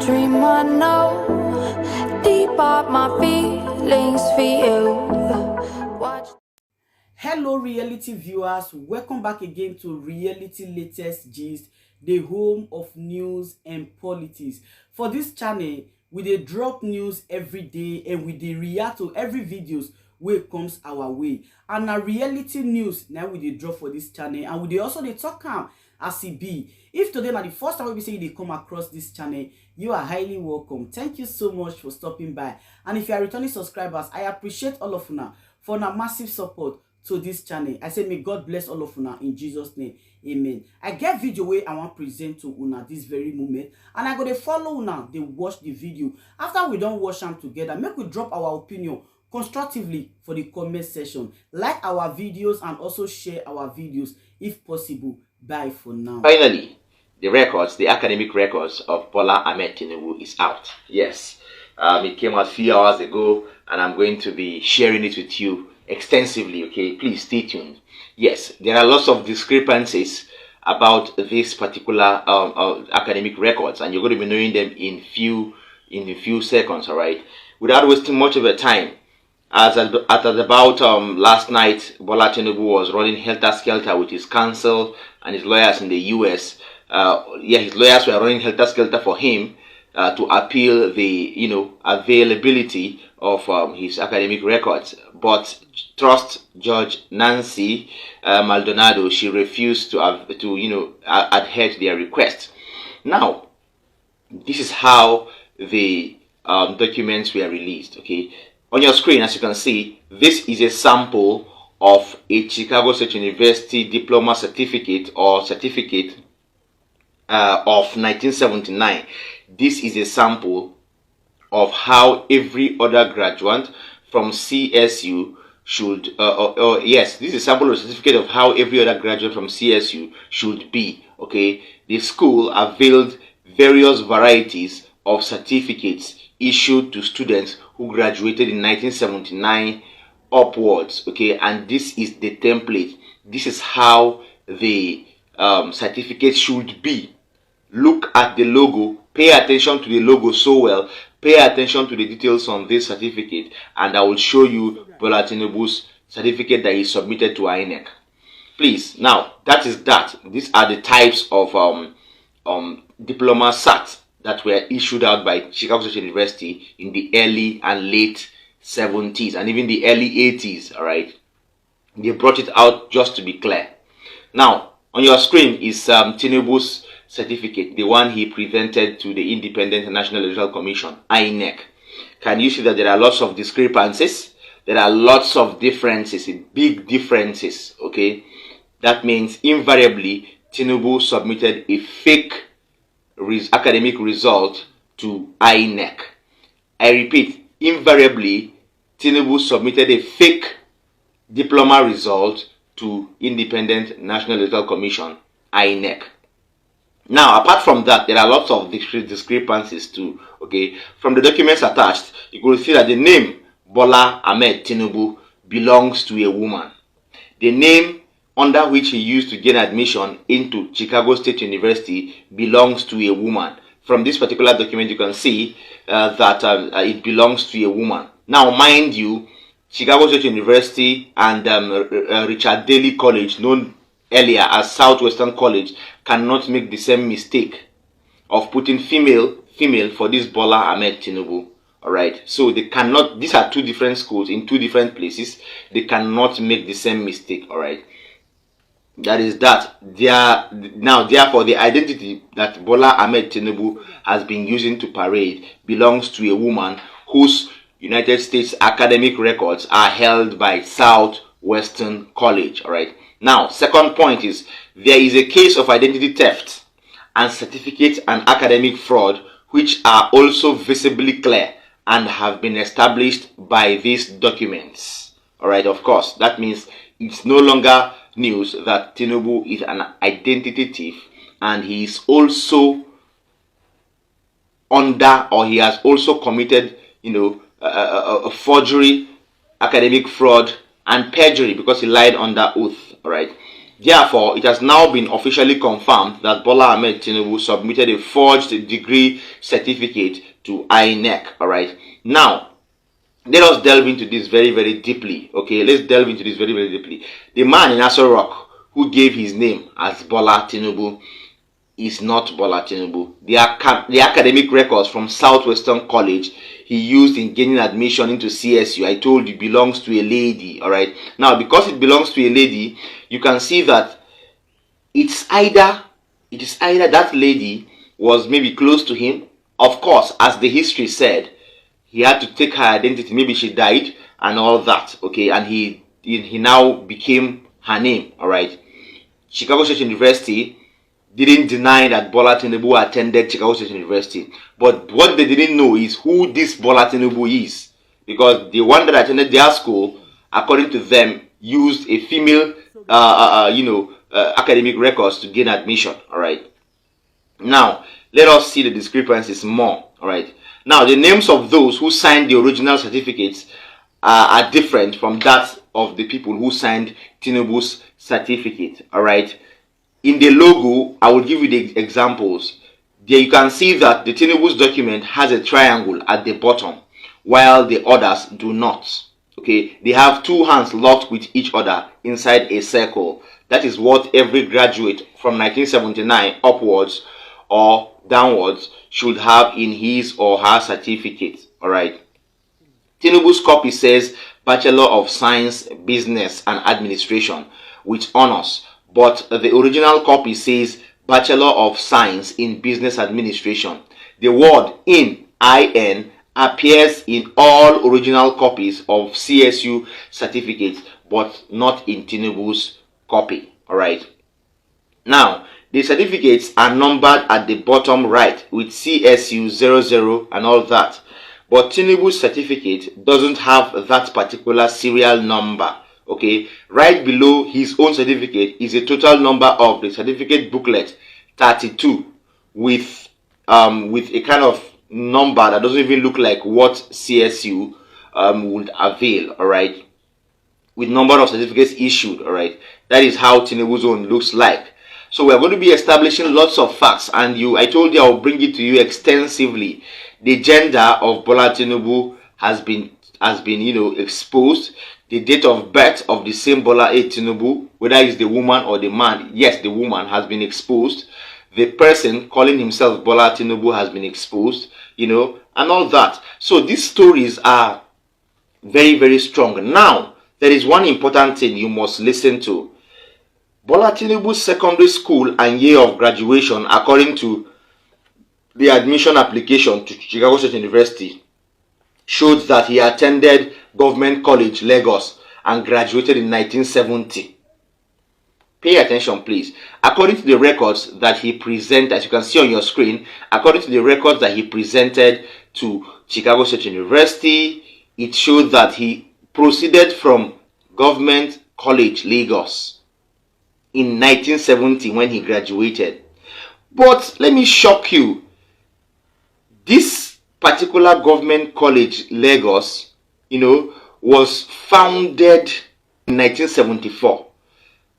dream I know deep up my feelings for you. Watch. Hello reality viewers, welcome back again to Reality Latest Gist, the home of news and politics. For this channel, we dey drop news every day and we dey react to every videos wey comes our way. And na reality news now we dey drop for this channel, and we dey also dey talk am as e be. If today na the first time we say you dey come across this channel, you are highly welcome. Thank you so much for stopping by. And if you are returning subscribers, I appreciate all of una for una massive support to this channel. I say may God bless all of una in Jesus name. Amen. I get video wey I want present to una this very moment, and I go dey follow una dey watch the video. After we don watch am together, make we drop our opinion constructively for the comment section. Like our videos and also share our videos if possible. Bye for now. Finally, the academic records of Bola Ahmed Tinubu is out. Yes, it came out a few hours ago, and I'm going to be sharing it with you extensively. Okay, please stay tuned. Yes, there are lots of discrepancies about this particular academic records, and you're going to be knowing them in a few seconds. All right, without wasting much of your time. At about last night, Bola Tinubu was running helter-skelter with his counsel and his lawyers in the US. His lawyers were running helter-skelter for him to appeal the availability of his academic records. But trust Judge Nancy Maldonado, she refused to adhere to their request. Now, this is how the documents were released. Okay. On your screen, as you can see, this is a sample of a Chicago State University diploma certificate or certificate of 1979. This is a sample of how every other graduate from CSU should, yes, this is a sample of a certificate of how every other graduate from CSU should be. Okay, the school availed various varieties of certificates issued to students who graduated in 1979 upwards. Okay, and this is the template. This is how the certificate should be. Look at the logo, pay attention to the logo so well, pay attention to the details on this certificate, and I will show you Bola Tinubu's certificate that he submitted to INEC. Please, now that is that. These are the types of diploma certs that were issued out by Chicago State University in the early and late 70s and even the early 80s. All right, they brought it out just to be clear. Now, on your screen is Tinubu's certificate, the one he presented to the Independent National Electoral Commission, INEC. Can you see that there are lots of discrepancies? There are lots of differences, big differences. Okay, that means invariably Tinubu submitted a fake academic result to INEC. I repeat, invariably Tinubu submitted a fake diploma result to Independent National Electoral Commission, INEC. Now, apart from that, there are lots of discrepancies too. Okay, from the documents attached, you could see that the name Bola Ahmed Tinubu belongs to a woman. The name under which he used to gain admission into Chicago State University belongs to a woman. From this particular document, you can see that it belongs to a woman. Now, mind you, Chicago State University and Richard Daley College, known earlier as Southwestern College, cannot make the same mistake of putting female for this Bola Ahmed Tinubu. All right, so they cannot. These are two different schools in two different places. They cannot make the same mistake. All right. That is that. Therefore, the identity that Bola Ahmed Tinubu has been using to parade belongs to a woman whose United States academic records are held by Southwestern College. All right. Now, second point is there is a case of identity theft and certificate and academic fraud which are also visibly clear and have been established by these documents. All right. Of course, that means it's no longer news that Tinubu is an identity thief, and he is also he has also committed a forgery, academic fraud, and perjury because he lied under oath. All right. Therefore, it has now been officially confirmed that Bola Ahmed Tinubu submitted a forged degree certificate to INEC. All right. Now, let us delve into this very, very deeply. Okay, let's delve into this very, very deeply. The man in Aso Rock who gave his name as Bola Tinubu is not Bola Tinubu. The academic records from Southwestern College he used in gaining admission into CSU, I told you, belongs to a lady. All right. Now, because it belongs to a lady, you can see that it is either that lady was maybe close to him. Of course, as the history said, he had to take her identity. Maybe she died and all that. Okay, and he now became her name. All right. Chicago State University didn't deny that Bola Tinubu attended Chicago State University. But what they didn't know is who this Bola Tinubu is. Because the one that attended their school, according to them, used a female, academic records to gain admission. All right. Now, let us see the discrepancies more. All right. Now, the names of those who signed the original certificates are different from that of the people who signed Tinubu's certificate. All right. In the logo, I will give you the examples. There you can see that the Tinubu's document has a triangle at the bottom, while the others do not. Okay, they have two hands locked with each other inside a circle. That is what every graduate from 1979 upwards or downwards should have in his or her certificate. All right. Tinubu's copy says Bachelor of Science, Business and Administration with honors, but the original copy says Bachelor of Science in Business Administration. The word in appears in all original copies of CSU certificates, but not in Tinubu's copy. All right. Now, the certificates are numbered at the bottom right with CSU 00 and all that. But Tinubu's certificate doesn't have that particular serial number. Okay, right below his own certificate is a total number of the certificate booklet 32 with a kind of number that doesn't even look like what CSU would avail. All right, with number of certificates issued. All right, that is how Tinubu's own looks like. So we are going to be establishing lots of facts, and I told you I will bring it to you extensively. The gender of Bola Tinubu has been exposed. The date of birth of the same Bola A. Tinubu, whether it's the woman or the man, yes, the woman has been exposed. The person calling himself Bola Tinubu has been exposed, and all that. So these stories are very, very strong. Now, there is one important thing you must listen to. Bola Tinubu's secondary school and year of graduation, according to the admission application to Chicago State University, showed that he attended Government College, Lagos, and graduated in 1970. Pay attention, please. According to the records that he presented, as you can see on your screen, according to the records that he presented to Chicago State University, it showed that he proceeded from Government College, Lagos, in 1970 when he graduated. But let me shock you. This particular Government College, Lagos, was founded in 1974.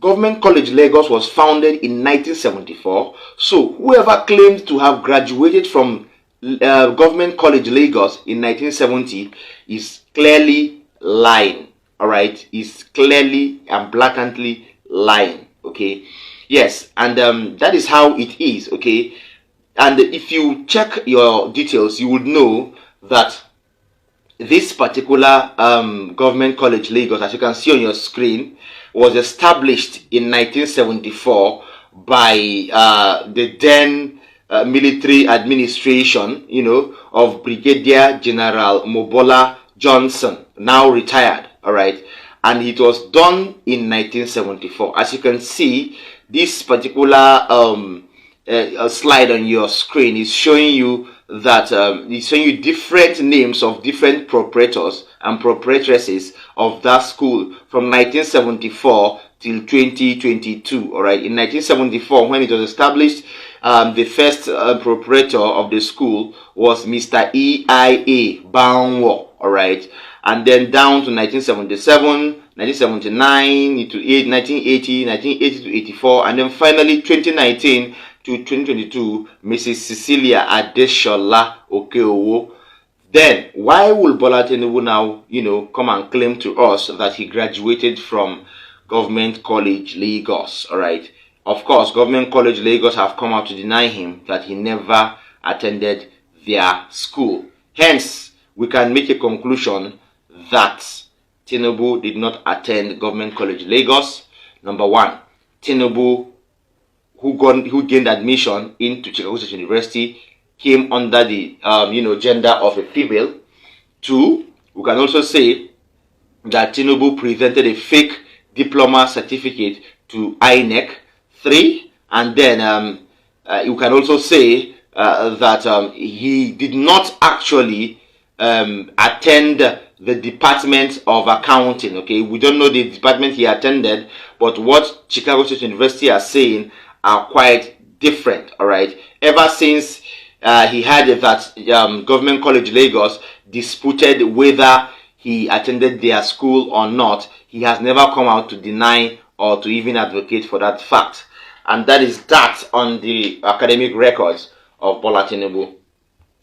Government College Lagos was founded in 1974. So whoever claimed to have graduated from Government College Lagos in 1970 is clearly lying. All right, is clearly and blatantly lying. Okay, yes, and that is how it is. Okay, and if you check your details, you would know that this particular Government College Lagos, as you can see on your screen, was established in 1974 by the then military administration, of Brigadier General Mobola Johnson, now retired. All right, and it was done in 1974. As you can see, this particular slide on your screen is showing you that it's showing you different names of different proprietors and proprietresses of that school from 1974 till 2022. All right, in 1974, when it was established, the first proprietor of the school was Mr. E.I.A. Banwo. All right, and then down to 1977, 1979 to 1980, 1980 to 84, and then finally 2019 to 2022, Mrs. Cecilia Adeshola Okeowo. Then, why will Bola Tinubu now, come and claim to us that he graduated from Government College Lagos? All right. Of course, Government College Lagos have come out to deny him that he never attended their school. Hence, we can make a conclusion that Tinubu did not attend Government College Lagos. Number one, Tinubu, who gained admission into Xpose University, came under the gender of a female. Two, we can also say that Tinubu presented a fake diploma certificate to INEC. Three, and then you can also say that he did not actually attend the Department of Accounting. Okay, we don't know the department he attended, but what Chicago State University are saying are quite different. All right, ever since he had that Government College Lagos disputed whether he attended their school or not, he has never come out to deny or to even advocate for that fact. And that is that on the academic records of Bola Tinubu.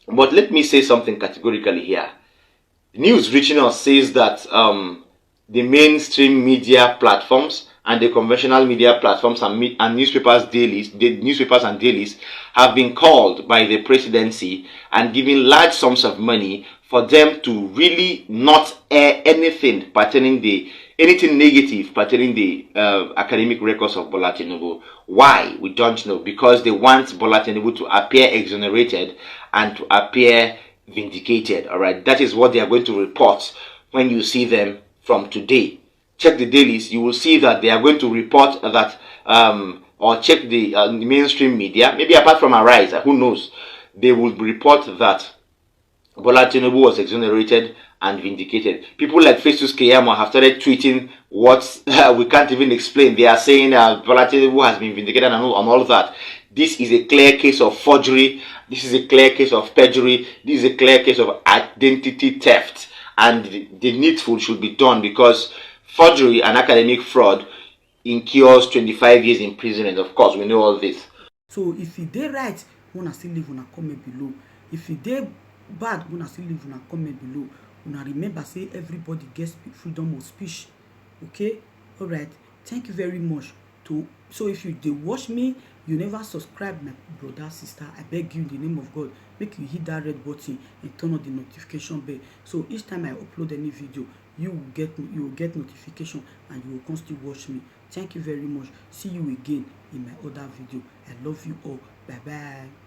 But let me say something categorically here. News reaching us says that the mainstream media platforms and the conventional media platforms and newspapers and dailies have been called by the presidency and given large sums of money for them to really not air anything negative pertaining the academic records of Bola Tinubu. Why? We don't know. Because they want Bola Tinubu to appear exonerated and to appear vindicated. All right, that is what they are going to report when you see them from today. Check the dailies, you will see that they are going to report that, or check the mainstream media, maybe apart from Arise, who knows, they will report that Bola Tinubu was exonerated and vindicated. People like Festus Keyamo have started tweeting what we can't even explain. They are saying Bola Tinubu has been vindicated and all of that. This is a clear case of forgery. This is a clear case of perjury. This is a clear case of identity theft. And the needful should be done, because forgery and academic fraud incurs 25 years imprisonment. Of course, we know all this. So if you did right, wanna still leave una comment below. If you did bad, wanna still leave una comment below. Una remember, say everybody gets freedom of speech. Okay? Alright. Thank you very much. So if you did watch me, you never subscribe, my brother, sister, I beg you in the name of God, make you hit that red button and turn on the notification bell. So each time I upload any video, you will get notification and you will constantly watch me. Thank you very much. See you again in my other video. I love you all. Bye bye.